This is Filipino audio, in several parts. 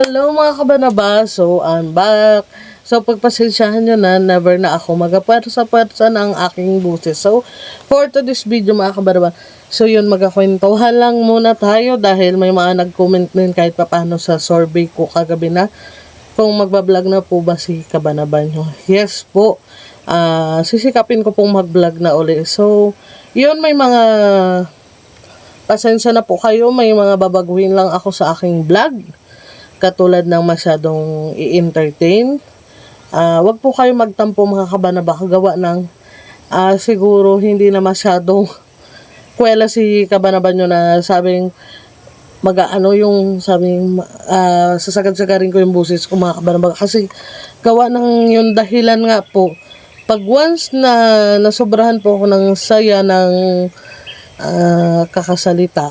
Hello mga kabanaba, so I'm back. So pagpasensyahan nyo na, never na ako magapwersa-pwersa ng aking buses. So for today's video mga kabanaba, so yun, magkakwentuhan lang muna tayo dahil may mga nag-comment din kahit papano sa survey ko kagabi na kung magbablog na po ba si kabanaba nyo. Yes po, sisikapin ko pong mag-vlog na uli. So yun, may mga pasensya na po kayo, may mga babaguhin lang ako sa aking vlog. Katulad ng masyadong i-entertain. Wag po kayo magtampo mga kabanaba, gawa ng siguro hindi na masyadong kwela si kabanaba nyo na sabing mag-ano yung sabing sasagad-sagarin ko yung busis ko mga kabanaba. Kasi gawa ng yung dahilan nga po, pag once na nasobrahan po ako ng saya ng kakasalita,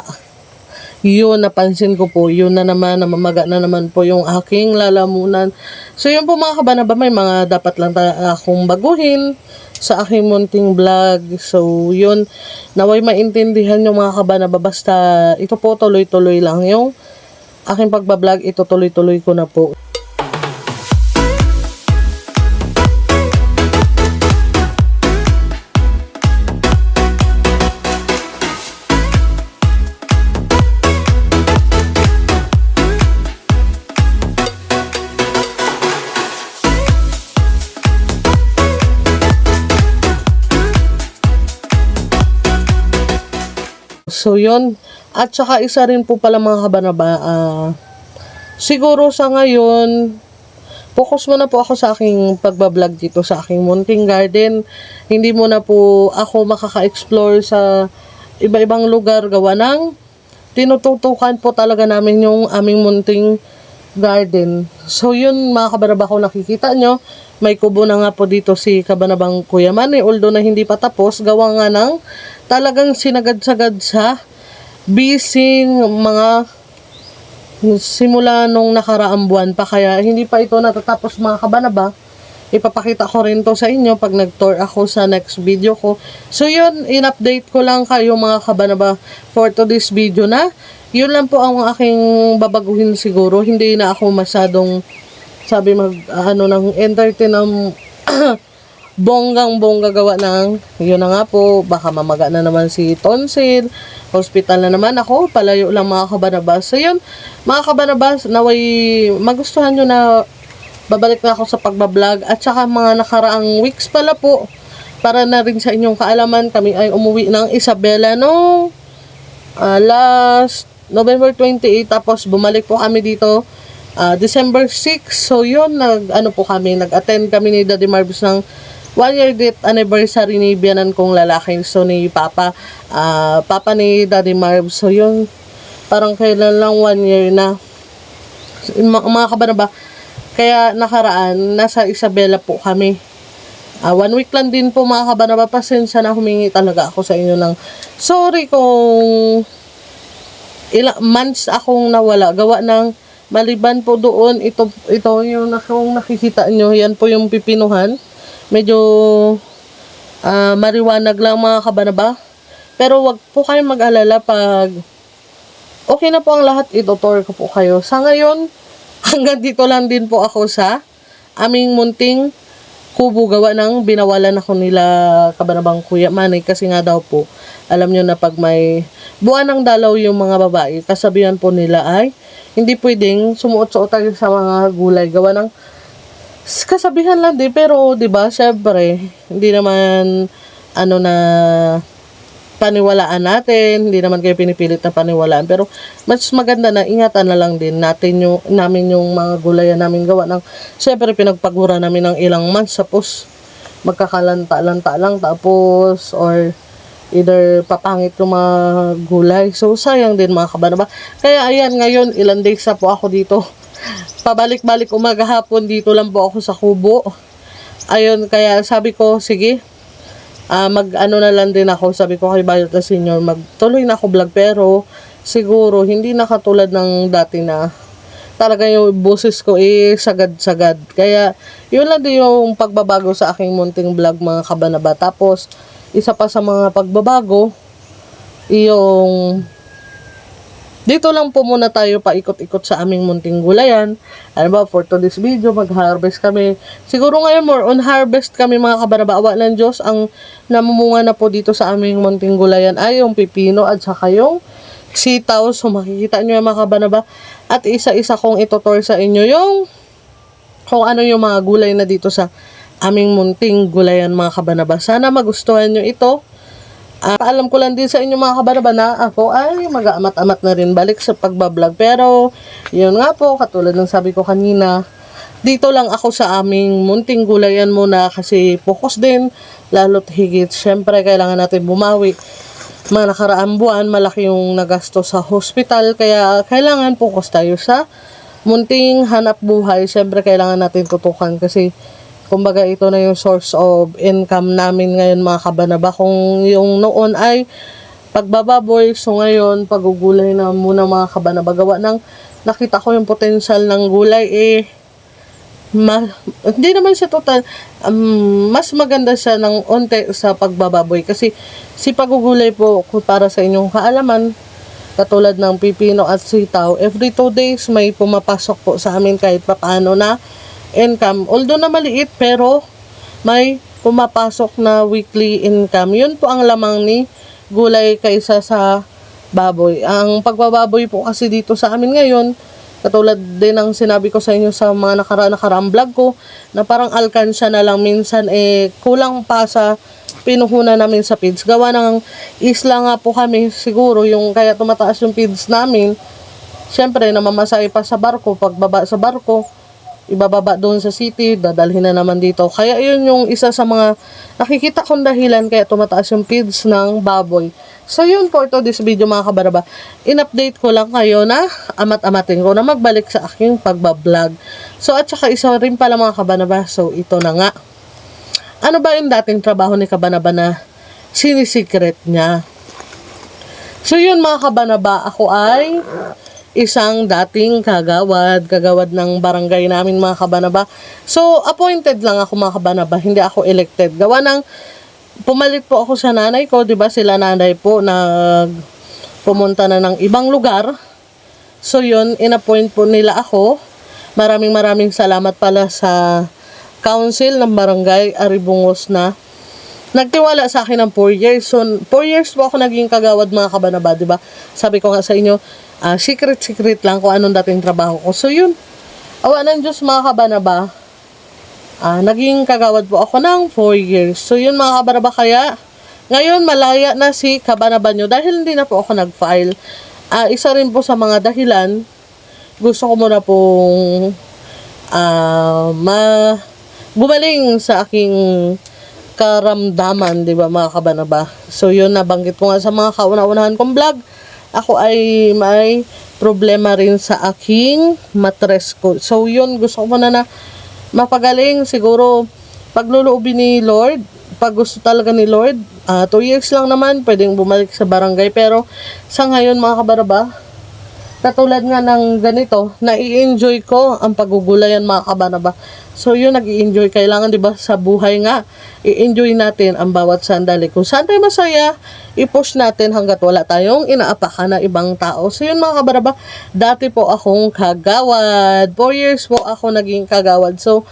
yun, napansin ko po, yun na naman, namamaga na naman po yung aking lalamunan. So yun po mga kabanaba, may mga dapat lang akong baguhin sa aking munting vlog. So yun, naway maintindihan yung mga kabanaba, basta ito po tuloy-tuloy lang yung aking pagbablog, ito tuloy-tuloy ko na po. So yun, at saka isa rin po pala mga kabanaba, siguro sa ngayon, focus muna po ako sa aking pagbablog dito sa aking munting garden. Hindi muna po ako makaka-explore sa iba-ibang lugar, gawa ng tinututukan po talaga namin yung aming munting garden. So yun mga kabanaba, kung nakikita nyo, may kubo na nga po dito si kabanabang Kuya Manny, although na hindi pa tapos, gawa nga ng talagang sinagad-sagad sa busy mga simula nung nakaraang buwan pa, kaya hindi pa ito natatapos mga kabanaba. Ipapakita ko rin to sa inyo pag nag-tour ako sa next video ko. So yun, in-update ko lang kayo mga kabanaba for today's video na yun lang po ang aking babaguhin siguro. Hindi na ako masyadong sabi ng entertain ng bonggang-bongga gawa ng yun na nga po, baka mamaga na naman si tonsil, hospital na naman ako, palayo lang mga kabanabas. So yun, mga kabanabas, naway magustuhan nyo na babalik na ako sa pagbablog, at saka mga nakaraang weeks pala po, para na rin sa inyong kaalaman, kami ay umuwi ng Isabela no last November 28, tapos bumalik po kami dito December 6. So yun, nag-attend kami ni Daddy Marvis ng 1-year date anniversary ni biyanan kong lalaki, so ni Papa ni Daddy Marv. So yun, parang kailan lang 1 year na mga kabanaba. Kaya nakaraan, nasa Isabela po kami. 1 week lang din po mga kabanaba. Pasensya na, humingi talaga ako sa inyo ng sorry kung ilang months akong nawala. Gawa ng maliban po doon, ito yung kung nakikita nyo, yan po yung pipinuhan. Medyo mariwanag lang mga kabanaba. Pero wag po kayong mag-alala pag okay na po ang lahat, itutur ko po kayo. Sa ngayon, hanggang dito lang din po ako sa aming munting kubo, gawa ng binawalan ako nila kabanabang Kuya Manny. Kasi nga daw po, alam nyo na pag may buwan ng dalaw yung mga babae, kasabihan po nila ay hindi pwedeng sumuot-suot tayo sa mga gulay, gawa ng kasabihan lang din. Pero 'di ba, syempre hindi naman na paniwalaan natin, hindi naman kayo pinipilit na paniwalaan, pero mas maganda na ingatan na lang din namin yung mga gulayan namin, gawa ng syempre pinagpagura namin ng ilang months, tapos magkakalanta-lanta lang, tapos or either papangit yung mga gulay. So sayang din mga kabanaba. Kaya ayan, ngayon ilang days na po ako dito, pabalik-balik umaga hapon, dito lang po ako sa kubo. Ayun, kaya sabi ko, sige, na lang din ako. Sabi ko kay Bayot na Senior, magtuloy na ako vlog, pero siguro hindi na katulad ng dati na talaga yung boses ko sagad-sagad. Kaya yun lang din yung pagbabago sa aking munting vlog mga kabanaba. Tapos isa pa sa mga pagbabago, yung Dito lang po muna tayo paikot-ikot sa aming munting gulayan. Ano ba, for today's video, mag-harvest kami. Siguro ngayon more on harvest kami mga kabanaba. Awa ng Diyos, ang namumunga na po dito sa aming munting gulayan ay yung pipino at saka yung sitaw. So makikita nyo yung mga kabanaba. At isa-isa kong itutur sa inyo yung kung ano yung mga gulay na dito sa aming munting gulayan mga kabanaba. Sana magustuhan nyo ito. Paalam ko lang din sa inyo mga kabanaba na ako ay mag-aamat-amat na rin balik sa pagbablog. Pero, yun nga po, katulad ng sabi ko kanina, dito lang ako sa aming munting gulayan muna kasi focus din, lalo't higit. Siyempre, kailangan natin bumawi. Mga nakaraang buwan, malaki yung nagasto sa hospital, kaya kailangan focus tayo sa munting hanap buhay. Siyempre, kailangan natin tutukan kasi kumbaga ito na yung source of income namin ngayon mga kabanaba. Kung yung noon ay pagbababoy, so ngayon pagugulay na muna mga kabanaba. Gawa ng nakita ko yung potential ng gulay hindi naman siya total, mas maganda siya ng onte sa pagbababoy. Kasi si pagugulay po, para sa inyong kaalaman, katulad ng pipino at sitaw, every 2 days may pumapasok po sa amin kahit papaano na income. Although na maliit, pero may pumapasok na weekly income. Yun po ang lamang ni gulay kaysa sa baboy. Ang pagbababoy po kasi dito sa amin ngayon, katulad din ng sinabi ko sa inyo sa mga nakaraang vlog ko, na parang alkansya na lang minsan, kulang pa sa pinuhunan namin sa feeds. Gawa ng isla nga po kami, siguro yung kaya tumataas yung feeds namin. Siyempre, namamasay pa sa barko. Pagbaba sa barko, ibababa doon sa city, dadalhin na naman dito. Kaya yun yung isa sa mga nakikita kong dahilan kaya tumataas yung feeds ng baboy. So yun for today's video mga kabaraba. In-update ko lang kayo na amat-amatin ko na magbalik sa aking pagbablog. So at saka isa rin pala mga kabaraba. So ito na nga. Ano ba yung dating trabaho ni kabanaba na sinisikret niya? So yun mga kabanaba, ako ay isang dating kagawad ng barangay namin mga kabanaba. So, appointed lang ako mga kabanaba, hindi ako elected. Gawa ng, pumalit po ako sa nanay ko, di ba sila nanay po, pumunta na ng ibang lugar. So, yun, inappoint po nila ako. Maraming salamat pala sa council ng barangay Aribungos na nagtiwala sa akin ng 4 years. So, 4 years po ako naging kagawad mga kabanaba, di ba? Sabi ko nga sa inyo, secret lang kung anong dating trabaho ko. So, yun. Awa ng Diyos mga kabanaba, naging kagawad po ako ng 4 years. So, yun mga kabanaba, kaya ngayon malaya na si kabanaba nyo dahil hindi na po ako nag-file. Isa rin po sa mga dahilan, gusto ko muna pong gumaling sa aking karamdaman, di ba mga kabanaba. So, yun, nabanggit ko nga sa mga kauna-unahan kong vlog, ako ay may problema rin sa aking matres ko. So, yun, gusto ko muna na mapagaling. Siguro, pagluluubin ni Lord, pag gusto talaga ni Lord, 2 years lang naman, pwedeng bumalik sa barangay. Pero, sa ngayon, mga kabaraba, katulad nga ng ganito, nai-enjoy ko ang pagugulayan mga kabanaba. So, yun, nag-i-enjoy. Kailangan, di ba, sa buhay nga, i-enjoy natin ang bawat sandali. Kung saan tayo masaya, i-push natin hanggat wala tayong inaapakan na ibang tao. So, yun mga kabaraba, dati po akong kagawad. 4 years po ako naging kagawad. So,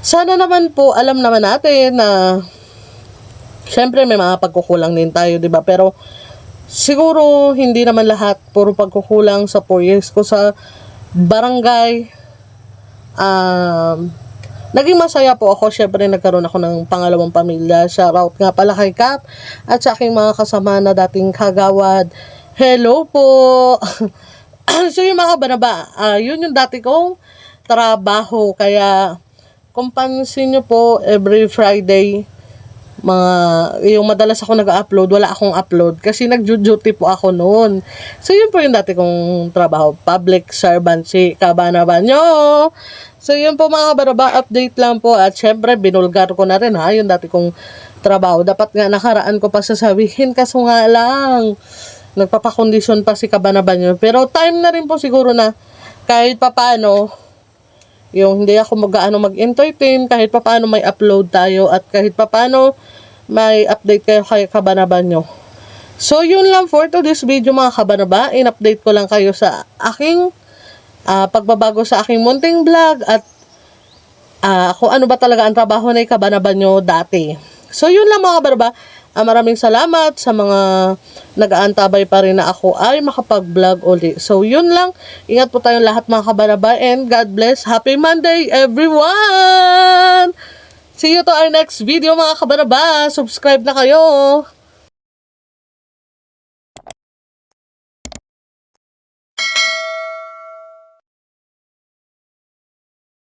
sana naman po, alam naman natin na, syempre, may mga pagkukulang din tayo, di ba? Pero, siguro, hindi naman lahat, puro pagkukulang sa 4 years ko sa barangay. Naging masaya po ako. Syempre, nagkaroon ako ng pangalawang pamilya. Shoutout nga pala kay Kap at sa aking mga kasama na dating kagawad. Hello po! So, yung mga kabanaba, yun yung dati kong trabaho. Kaya, kung pansin nyo po, every Friday, yung madalas ako nag-upload, wala akong upload kasi nag-duty po ako noon. So, yun po yung dati kong trabaho, public servant, si kabanaba nyo. So, yun po mga kabanaba, update lang po. At syempre, binulgar ko na rin yung dati kong trabaho. Dapat nga nakaraan ko pa sasabihin, kaso nga lang, nagpapakondisyon pa si kabanaba nyo. Pero time na rin po siguro na kahit papano, yung hindi ako mag-entertain, kahit papaano may upload tayo at kahit papaano may update kayo kay kabanaba nyo. So, yun lang for today's video mga kabanaba. In-update ko lang kayo sa aking pagbabago sa aking munting vlog at kung ano ba talaga ang trabaho na kabanaba nyo dati. So, yun lang mga kabanaba. Maraming salamat sa mga nag-aantabay pa rin na ako ay makapag-vlog uli. So, yun lang. Ingat po tayong lahat mga kabanaba and God bless. Happy Monday everyone! See you to our next video mga kabanaba. Subscribe na kayo.